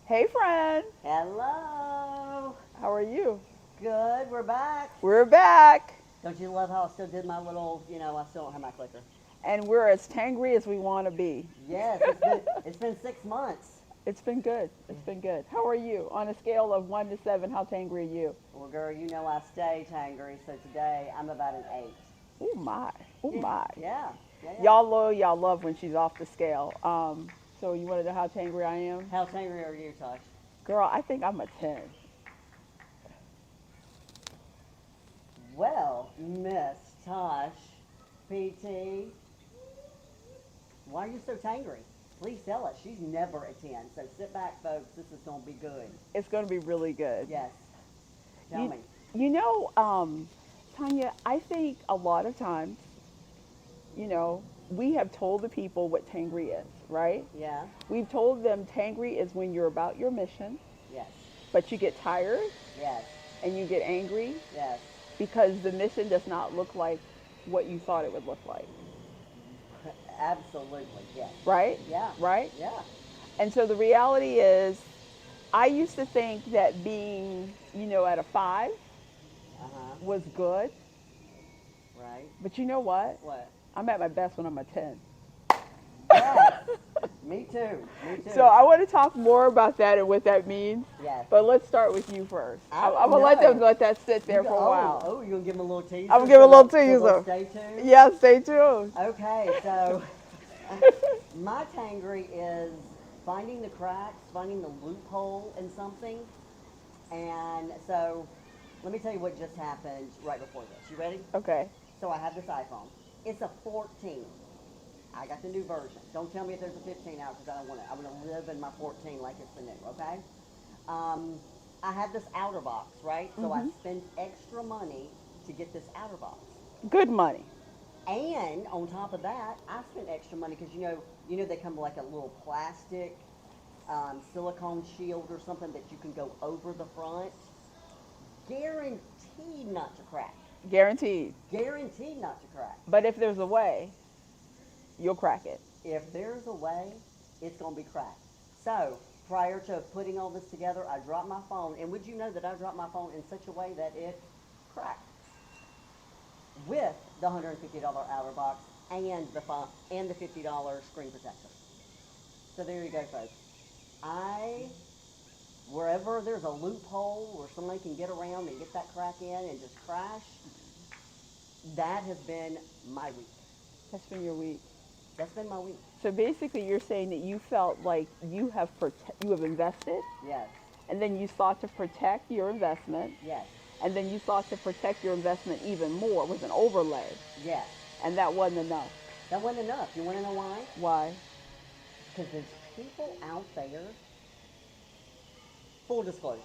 Hey, friend. Hello. How are you? Good. We're back. We're back. Don't you love how I still did my little, I still don't have my clicker. And we're as tangry as we want to be. Yes, it's been 6 months. It's been good. It's been good. How are you? On a scale of 1 to 7, how tangry are you? Well, girl, you know I stay tangry, so today I'm about an 8. Oh, my. Oh, my. Yeah. Yeah, yeah. Y'all love when she's off the scale. So you want to know how tangry I am? How tangry are you, Tosh? Girl, I think I'm a 10. Well, Miss Tosh, PT, why are you so tangry? Please tell us. She's never a 10, so sit back, folks. This is going to be good. It's going to be really good. Yes. Tell You, me. you know, Tanya, I think a lot of times, we have told the people what tangry is, right? Yeah. We've told them tangry is when you're about your mission, Yes. but you get tired Yes. and you get angry Yes. because the mission does not look like what you thought it would look like, Absolutely, yes. right? Yeah, Right? yeah. And so the reality is, I used to think that being, at a 5 Uh huh. was good, Right. but you know what? What? I'm at my best when I'm a 10. Yes. Me too. Me So too. I want to talk more about that and what that means. Yes. But let's start with you first. I I'm don't gonna know. let that sit You there go. for a Oh, while. oh. You gonna give them a little teaser? I'm gonna give a little So they'll teaser. stay tuned. Yeah, stay tuned. Okay. So my tangry is finding the cracks, finding the loophole in something, and so let me tell you what just happened right before this. You ready? Okay. So I have this iPhone. It's a 14. I got the new version. Don't tell me if there's a 15 out because I don't want it. I want to live in my 14 like it's the new, okay? Um, I have this outer box, right? So I Mhm. spend extra money to get this outer box. Good money. And on top of that, I spent extra money because they come with like a little plastic silicone shield or something that you can go over the front. Guaranteed not to crack. Guaranteed. Guaranteed not to crack. But if there's a way, you'll crack it. If there's a way, it's going to be cracked. So, prior to putting all this together, I dropped my phone. And would you know that I dropped my phone in such a way that it cracked with the $150 outer box and the $50 screen protector. So there you go, folks. I Wherever there's a loophole where somebody can get around and get that crack in and just crash, that has been my week. That's been your week. That's been my week. So basically, you're saying that you felt like you have invested, Yes. and then you sought to protect your investment, Yes. and then you sought to protect your investment even more with an overlay, Yes. and that wasn't enough. That wasn't enough. You want to know why? Why? Because there's people out there, full disclosure.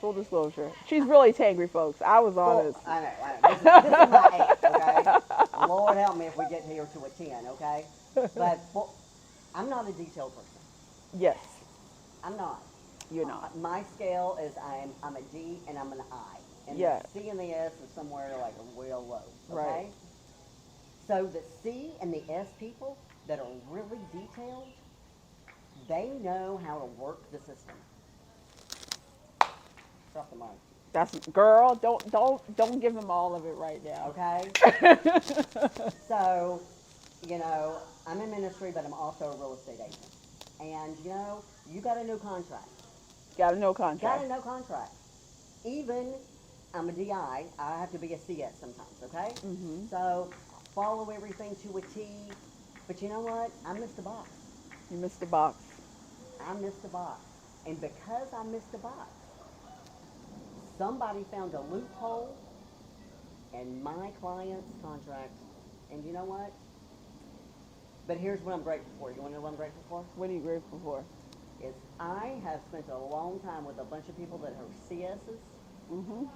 Full disclosure. She's really tangry, folks. I was honest. I know, I know. This is my 8, okay? Lord help me if we get here to a 10, okay? But I'm not a detailed person. Yes, I'm not. you're not. My scale is I'm a D and I'm an I. And Yeah. the C and the S is somewhere like real low, okay? Right. So the C and the S people that are really detailed, they know how to work the system. Drop the mic. That's girl. Don't give them all of it right now. Okay? So, I'm in ministry, but I'm also a real estate agent. And, you got to know contracts. Got to know Got contract. to know contracts. Even, I'm a DI, I have to be a CS sometimes, okay? Mhm. So, follow everything to a T. But you know what? I missed the box. You missed the box. I missed the box. And because I missed the box, somebody found a loophole in my client's contract. And you know what? But here's what I'm grateful for. You want to know what I'm grateful for? What are you grateful for? Is I have spent a long time with a bunch of people that are CSs, Mhm.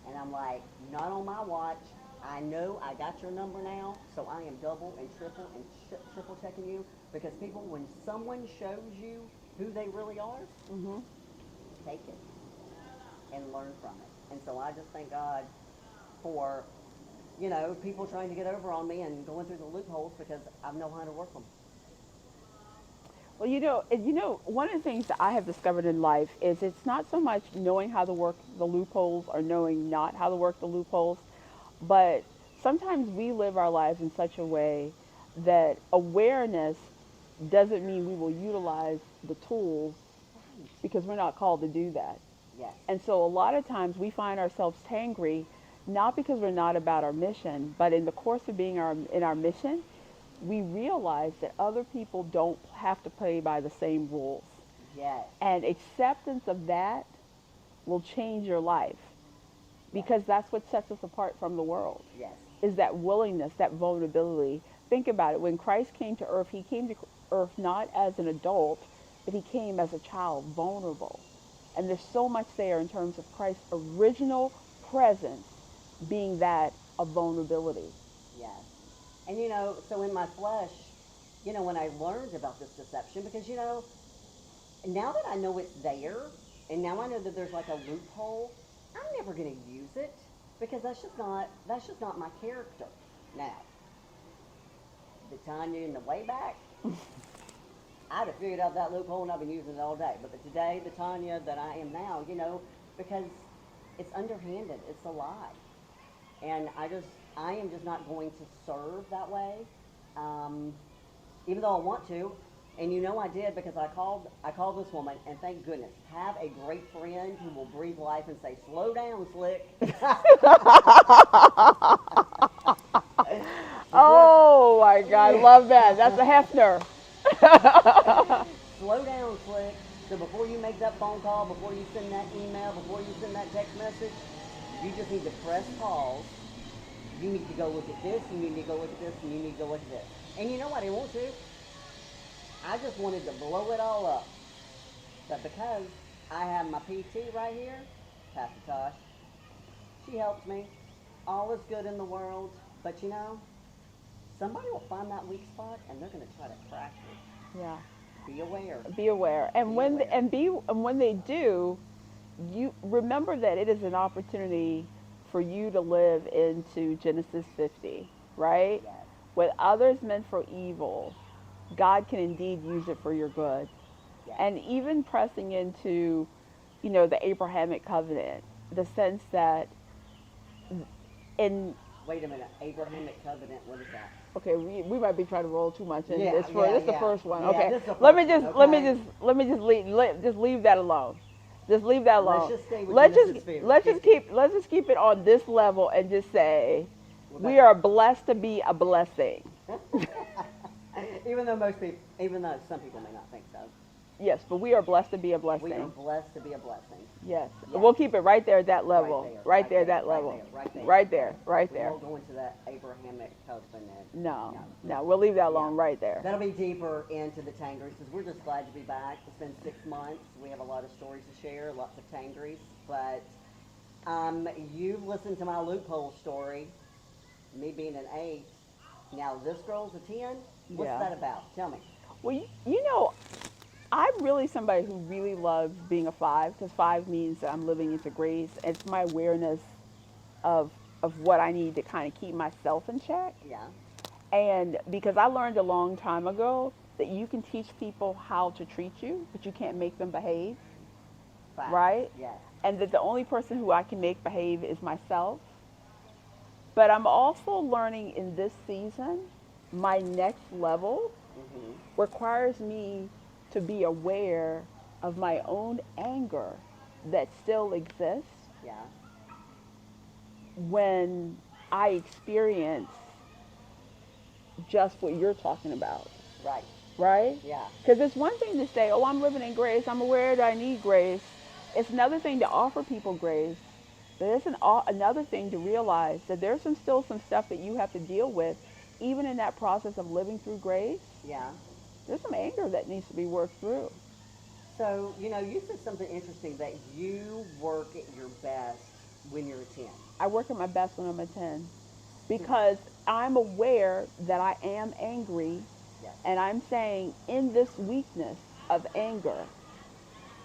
and I'm like, not on my watch. I know I got your number now, so I am double and triple checking you because people, when someone shows you who they really are, Mhm. take it and learn from it. And so I just thank God for people trying to get over on me and going through the loopholes because I know how to work them. Well, one of the things that I have discovered in life is it's not so much knowing how to work the loopholes or knowing not how to work the loopholes, but sometimes we live our lives in such a way that awareness doesn't mean we will utilize the tools Right. because we're not called to do that. Yes. And so a lot of times we find ourselves tangry, not because we're not about our mission, but in the course of being in our mission, we realize that other people don't have to play by the same rules. Yes. And acceptance of that will change your life Yes. because that's what sets us apart from the world Yes. is that willingness, that vulnerability. Think about it. When Christ came to earth, he came to earth not as an adult, but he came as a child, vulnerable. And there's so much there in terms of Christ's original presence being that of vulnerability. Yes. And so in my flesh, when I learned about this deception, because now that I know it's there, and now I know that there's like a loophole, I'm never going to use it because that's just not my character. Now, the Tanya in the way back, I'd have figured out that loophole and I've been using it all day. But today, the Tanya that I am now, because it's underhanded, it's a lie, and I am just not going to serve that way, um, even though I want to. And I did because I called this woman, and thank goodness, have a great friend who will breathe life and say, "Slow down, slick." Before, Oh my God, love that. That's a Hefner. slow down, slick. So before you make that phone call, before you send that email, before you send that text message, you just need to press pause. You need to go look at this. You need to go look at this, and you need to go look at this. And you know what I want to? I just wanted to blow it all up. But because I have my PT right here, Pastor Tosh, she helps me. All is good in the world. But somebody will find that weak spot and they're going to try to crack Yeah. you. Be aware. Be aware. And Be aware. when they do, you remember that it is an opportunity for you to live into Genesis 50, right? Yes. What others meant for evil, God can indeed use it for your good. Yes. And even pressing into, the Abrahamic covenant, the sense that in Wait a minute. Abrahamic covenant. What is that? okay, we might be trying to roll too much in Yeah, this for yeah, this is the yeah. first one. Yeah, Okay. this is the Let me first one, just let me okay? just let me just leave that alone. Just leave that Let's alone. just stay with Let's just Genesis 50. let's just keep it on this level and just say we are blessed to be a blessing. Even though some people may not think so, Yes, but we are blessed to be a we are blessing. blessed to be a blessing. Yes. Yes. We'll keep it right there at that Right level. there, Right right there, there, that right level. there, right there. Right there. Right We there. won't go into that Abrahamic covenant. No. No. No, we'll leave that Yeah. alone right there. That'll be deeper into the Tangries because we're just glad to be back. It's been 6 months. We have a lot of stories to share, lots of Tangries. But you've listened to my loophole story, me being an 8. Now this girl's a 10. What's Yeah. that about? Tell me. Well, I'm really somebody who really loves being a 5 because 5 means that I'm living into grace. It's my awareness of what I need to kind of keep myself in check. Yeah. And because I learned a long time ago that you can teach people how to treat you, but you can't make them behave, 5. right? Yes. And that the only person who I can make behave is myself. But I'm also learning in this season, my next level Mm-hmm. requires me to be aware of my own anger that still exists Yeah. when I experience just what you're talking about, Right. right? Yeah. Because it's one thing to say, oh, I'm living in grace, I'm aware that I need grace. It's another thing to offer people grace. But it's another thing to realize that there's still some stuff that you have to deal with, even in that process of living through grace. Yeah. There's some anger that needs to be worked through. So, you said something interesting that you work at your best when you're a 10. I work at my best when I'm a 10 because I'm aware that I am angry, Yes. and I'm saying in this weakness of anger,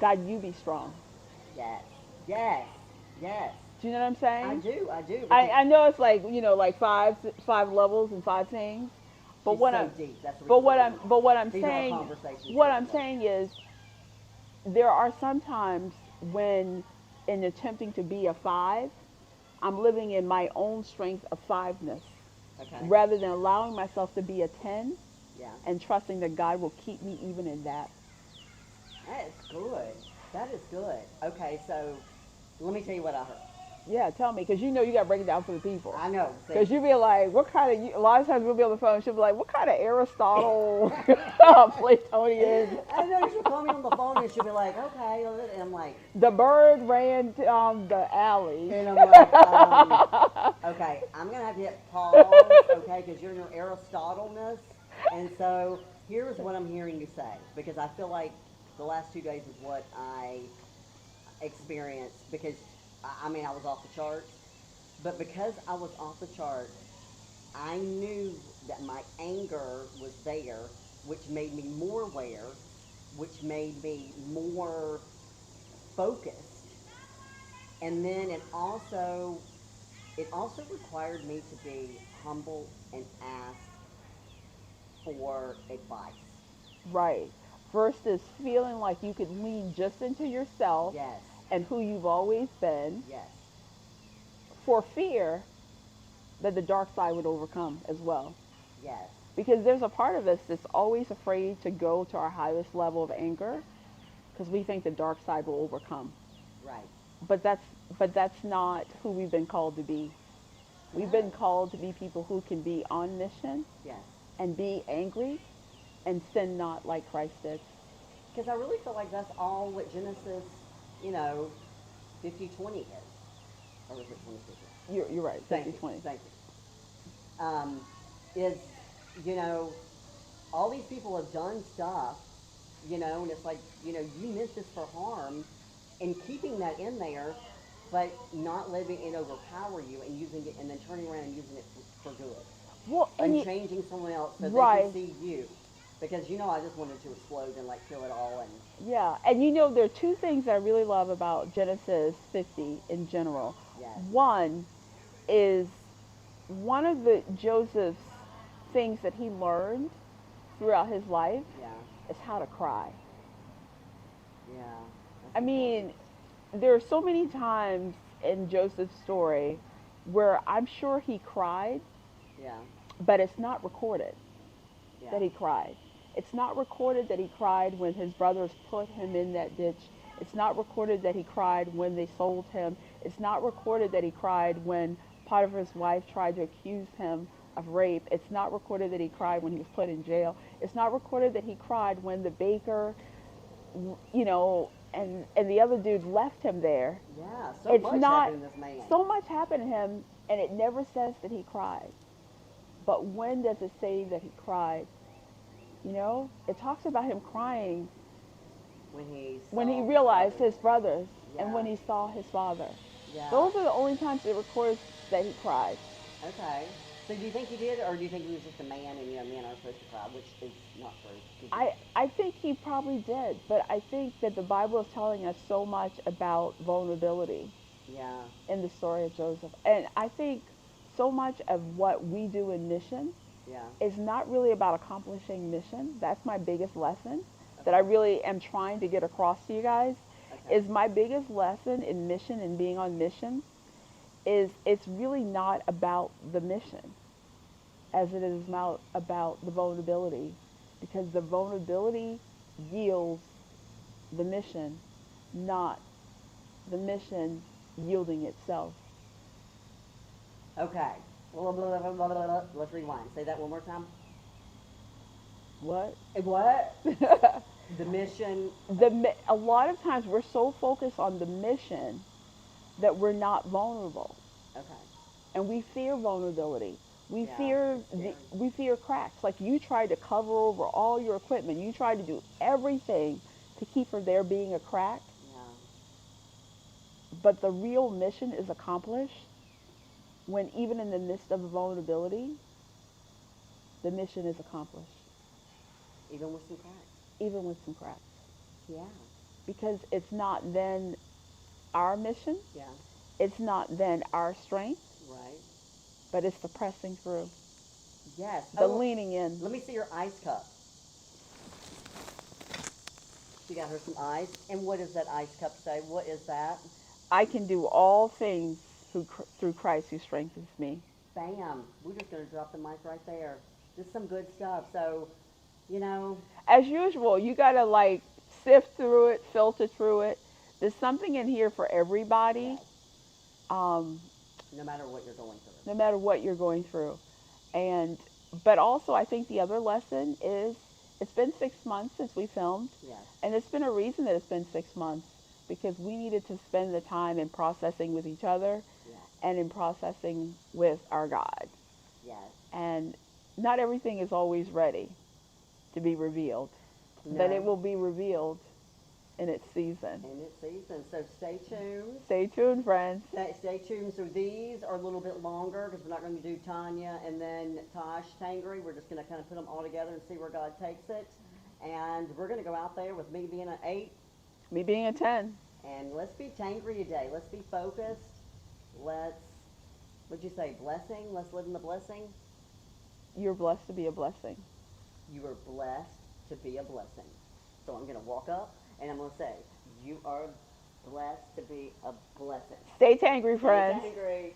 God, you be strong. Yes. Yes. Yes. Do you know what I'm I saying? do. I do. I, Because I know it's like, like five levels and 5 things, But She's what so I'm deep. That's the but reason what we're I'm doing but what I'm these are our saying conversations what I'm typically. saying is there are some times when in attempting to be a 5, I'm living in my own strength of 5ness Okay. rather than allowing myself to be a 10 Yeah. and trusting that God will keep me even in that. That is good. That is good. Okay, so let me tell you what I heard. Yeah, tell me, because you know you got to break it down for the people. I know. See. Because you be like, what kind of, a lot of times we'll be on the phone, she'll be like, what kind of Aristotle, Platonian, I know she'll call me on the phone and she'll be like, okay, and I'm like, the bird ran down the alley. and I'm like, okay, I'm gonna have to hit pause, okay, because you're in your Aristotle-ness, and so here's what I'm hearing you say, because I feel like the last 2 days is what I experienced, because I mean I was off the charts, but because I was off the charts, I knew that my anger was there, which made me more aware, which made me more focused, and then it also required me to be humble and ask for advice. Right. Versus feeling like you could lean just into yourself Yes, and who you've always been yes, for fear that the dark side would overcome as well. yes, Because there's a part of us that's always afraid to go to our highest level of anger because we think the dark side will overcome. right. But that's but that's not who we've been called to be. We've No, been called to be people who can be on mission yes. and be angry and sin not like Christ did. Because I really feel like that's all what Genesis, you know, 50-20 is. Or is it 20-50? You're right, Thank 50 you, 20. thank you. Is, you know, all these people have done stuff, and it's like, you meant this for harm, and keeping that in there, but not letting it overpower you and using it, and then turning around and using it for good, Well, and and you, changing someone else so they can right, see you, because I just wanted to explode and like kill it all, and yeah. And you know, there are two things I really love about Genesis 50 in general. yes, One is one of the Joseph's things that he learned throughout his life yeah, is how to cry. yeah, that's I important, mean, there are so many times in Joseph's story where I'm sure he cried, yeah, but it's not recorded yeah, that he cried. It's not recorded that he cried when his brothers put him in that ditch. It's not recorded that he cried when they sold him. It's not recorded that he cried when Potiphar's wife tried to accuse him of rape. It's not recorded that he cried when he was put in jail. It's not recorded that he cried when the baker, and the other dude left him there. yeah, so It's much not happened to this man, so much happened to him, and it never says that he cried. But when does it say that he cried? It talks about him crying when he when he saw his realized brothers, his brothers and yeah, when he saw his father. yeah, Those are the only times it records that he cried. okay. So do you think he did, or do you think he was just a man, and men are supposed to cry, which is not true? 'Cause I think he probably did, but I think that the Bible is telling us so much about vulnerability yeah, in the story of Joseph. And I think so much of what we do in mission yeah, is not really about accomplishing mission. That's my biggest lesson that I okay, really am trying to get across to you guys. okay, Is my biggest lesson in mission and being on mission is it's really not about the mission as it is about the vulnerability, because the vulnerability yields the mission, not the mission yielding itself. okay. Blah, blah, blah, blah, blah, blah. Let's rewind. Say that one more time. What? What? The mission. A lot of times we're so focused on the mission that we're not vulnerable, Okay. and we fear vulnerability. We Yeah, fear it's scary. we fear cracks. Like you try to cover over all your equipment. You try to do everything to keep from there being a crack, Yeah. but the real mission is accomplished when even in the midst of vulnerability, the mission is accomplished, Even with some cracks. even with some cracks. Yeah. Because it's not then our mission, Yeah. it's not then our strength, Right. but it's the pressing through. Yes. the Oh, leaning in. let me see your ice cup. She got her some ice. And what does that ice cup say? What is that? I can do all things through Christ who strengthens me. Bam. We're just going to drop the mic right there. Just some good stuff. So, you know, As usual, you got to like sift through it, filter through it. There's something in here for everybody, yes, um, no matter what you're going through. no matter what you're going through. And but also, I think the other lesson is it's been 6 months since we filmed, Yes, and it's been a reason that it's been 6 months because we needed to spend the time in processing with each other yes, and in processing with our God. yes. And not everything is always ready to be revealed, but it No, will be revealed in its season. in its season. So stay tuned. Stay tuned, friends. Stay tuned. So these are a little bit longer because we're not going to do Tanya and then Tosh Tangry. We're just going to kind of put them all together and see where God takes it. And we're going to go out there with me being an 8. Me being a 10. And let's be Tangry today. Let's be focused. Let's, what'd you say, blessing? Let's live in the blessing. You're blessed to be a blessing. You are blessed to be a blessing. So I'm going to walk up and I'm going to say, you are blessed to be a blessing. Stay tangry, Stay friends. Tangry.